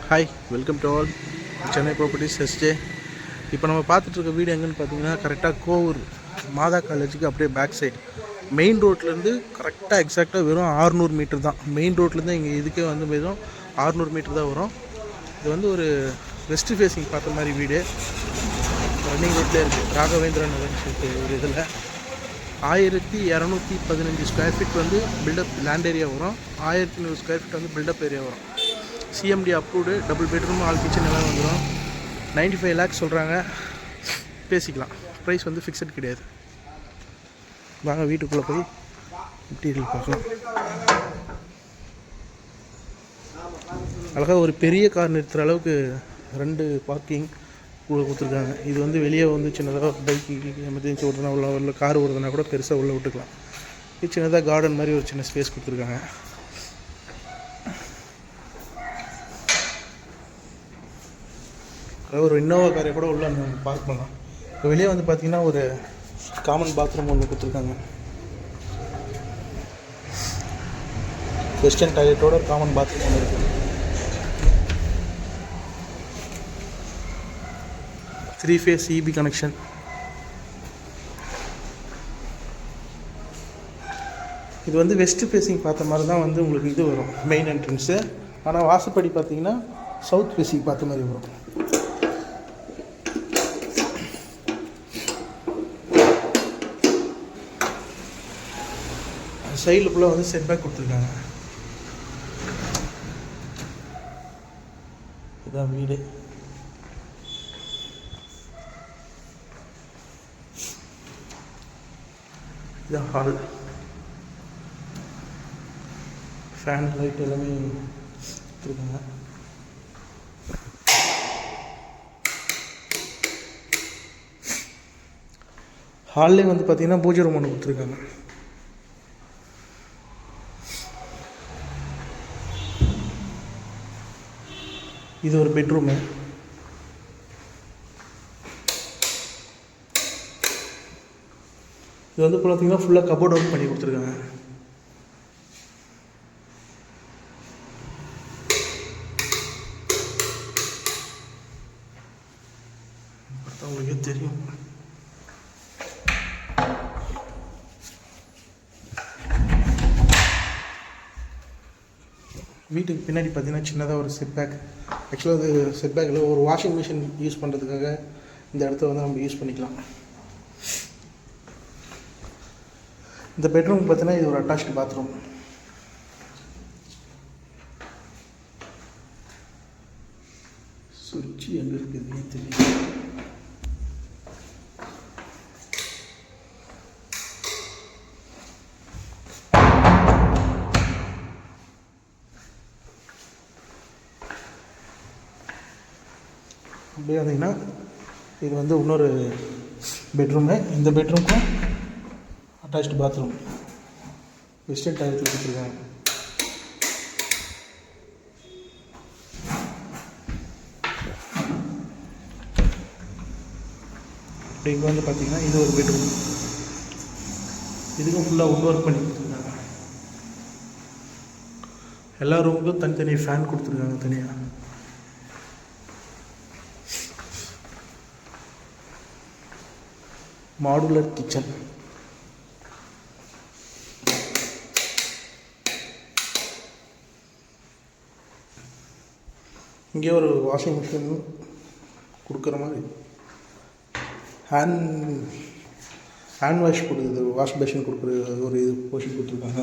Hi, welcome to all Chennai properties SJ. இப்போ நம்ம பார்த்துட்ருக்க வீடு எங்கேன்னு பார்த்தீங்கன்னா கரெக்டாக கோவூர் மாதா காலேஜுக்கு அப்படியே பேக் சைடு மெயின் ரோட்லேருந்து கரெக்டாக எக்ஸாக்டாக வெறும் 600 மீட்டர் தான். மெயின் ரோட்லேருந்து இங்கே இதுக்கே வந்து வெறும் 600 மீட்டர் தான் வரும். இது வந்து ஒரு வெஸ்ட் ஃபேஸிங் பார்த்த மாதிரி வீடு ரன்னிங் ரோட்லேயே இருக்குது. ராகவேந்திரா நகர் சொல்லிட்டு ஒரு இதில் 1215 ஸ்கொயர் ஃபீட் வந்து பில்டப் லேண்ட் ஏரியா வரும். 1100 ஸ்கொயர் ஃபீட் வந்து பில்டப் ஏரியா வரும். CMD approved, double bedroom, all kitchen எல்லாம் வந்துடும். 95 lakhs சொல்கிறாங்க, பேசிக்கலாம். ப்ரைஸ் வந்து ஃபிக்ஸட் கிடையாது. வாங்க வீட்டுக்குள்ளே போய் மெட்டீரியல் பார்க்கலாம். அழகாக ஒரு பெரிய கார் நிறுத்துகிற அளவுக்கு 2 பார்க்கிங் கூட கொடுத்துருக்காங்க. இது வந்து வெளியே வந்து சின்னதாக பைக்கு எமர்ஜென்சி ஓடுறதுனா உள்ள கார் ஓடுறதுனா கூட பெருசாக உள்ளே விட்டுக்கலாம். இது சின்னதாக கார்டன் மாதிரி ஒரு சின்ன ஸ்பேஸ் கொடுத்துருக்காங்க. ஒரு இன்னோவா காரை கூட உள்ள நம்ம பார்க் பண்ணலாம். இப்போ வெளியே வந்து பார்த்திங்கன்னா ஒரு காமன் பாத்ரூம் ஒன்று கொடுத்துருக்காங்க. வெஸ்டர்ன் டாய்லெட்டோட காமன் பாத்ரூம் ஒன்று இருக்குது. 3 phase EB கனெக்ஷன். இது வந்து வெஸ்ட் ஃபேஸிங் பார்த்த மாதிரி தான் வந்து உங்களுக்கு இது வரும் மெயின் என்ட்ரன்ஸு. ஆனால் வாசப்படி பார்த்திங்கன்னா சவுத் ஃபேஸிங் பார்த்த மாதிரி வரும். சைடில் ஃபுல்லாக வந்து செட்பேக் கொடுத்துருக்காங்க. இதுதான் வீடு. இதுதான் ஹால். ஃபேன் லைட் எல்லாமே கொடுத்துருக்காங்க. ஹால்லேயே வந்து பார்த்திங்கன்னா பூஜை ரூம் ஒன்று கொடுத்துருக்காங்க. இது ஒரு பெட்ரூமு. இது வந்து பார்த்தீங்கன்னா ஃபுல்லாக கபோர்ட் ஒர்க் பண்ணி கொடுத்துருக்காங்க. உங்களுக்கே தெரியும். வீட்டுக்கு பின்னாடி பார்த்தீங்கன்னா சின்னதாக ஒரு செட்பேக். ஆக்சுவலாக அது செட்பேக்கில் ஒரு வாஷிங் மிஷின் யூஸ் பண்ணுறதுக்காக இந்த இடத்த வந்து நம்ம யூஸ் பண்ணிக்கலாம். இந்த பெட்ரூம் பார்த்தீங்கன்னா இது ஒரு அட்டாச்டு பாத்ரூம். சுவிட்ச் எங்கே இருக்குதுன்னு தெரியும். அப்படியே வந்தீங்கன்னா இது வந்து இன்னொரு பெட்ரூமு. இந்த பெட்ரூமுக்கும் அட்டாச்டு பாத்ரூம் வெஸ்டர்ன் டாய்லெட்டில் கொடுத்துருக்காங்க. அப்படி இங்கே வந்து பார்த்தீங்கன்னா இது ஒரு பெட்ரூம். இதுக்கும் ஃபுல்லாக வுட் ஒர்க் பண்ணி கொடுத்துருக்காங்க. எல்லா ரூமுக்கும் தனித்தனி ஃபேன் கொடுத்துருக்காங்க தனியாக. Modular kitchen. இங்கே ஒரு வாஷிங் மிஷின் கொடுக்குற மாதிரி ஹேண்ட் வாஷ் கொடுக்குறது, வாஷ் பேஷன் கொடுக்குற ஒரு இது போஷன் கொடுத்துருக்காங்க.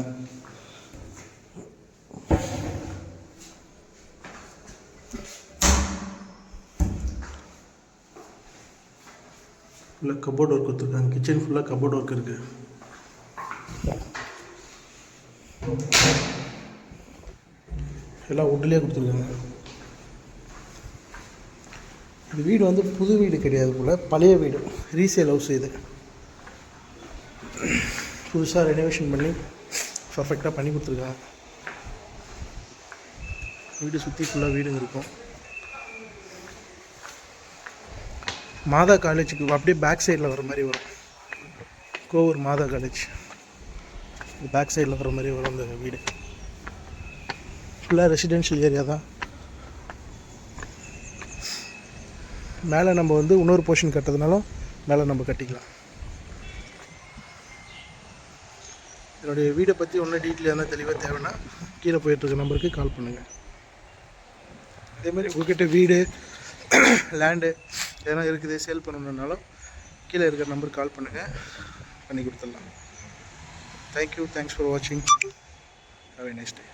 ஃபுல்லாக கபோர்ட் ஒர்க் கொடுத்துருக்காங்க. கிச்சன் ஃபுல்லாக கபோர்ட் ஒர்க் இருக்குது. எல்லாம் வுட்லேயே கொடுத்துருக்காங்க. இந்த வீடு வந்து புது வீடு கிடையாது போல், பழைய வீடு, ரீசேல் ஹவுஸ். இது புதுசாக ரெனோவேஷன் பண்ணி பர்ஃபெக்டாக பண்ணி கொடுத்துருக்காங்க. வீடு சுற்றி ஃபுல்லாக வீடுங்க இருக்கும். மாதா காலேஜுக்கு அப்படியே பேக் சைடில் வர மாதிரி வரும். கோவூர் மாதா காலேஜ் பேக் சைடில் வர மாதிரி வரும் அந்த வீடு. ஃபுல்லாக ரெசிடென்ஷியல் ஏரியா தான். மேலே நம்ம வந்து இன்னொரு போர்ஷன் கட்டுறதுனாலும் மேலே நம்ம கட்டிக்கலாம். என்னுடைய வீடை பற்றி ஒன்றும் டீட்டெயில் எதனா தெளிவாக தேவைன்னா கீழே போயிட்டுருக்க நம்பருக்கு கால் பண்ணுங்கள். அதேமாதிரி உங்கள்கிட்ட வீடு லேண்டு எதனா இருக்குது சேல் பண்ணணுன்னாலும் கீழே இருக்கிற நம்பருக்கு கால் பண்ணுங்கள், பண்ணி கொடுத்துடலாம். தேங்க்யூ, தேங்க்ஸ் ஃபார் வாட்சிங். Have a nice day.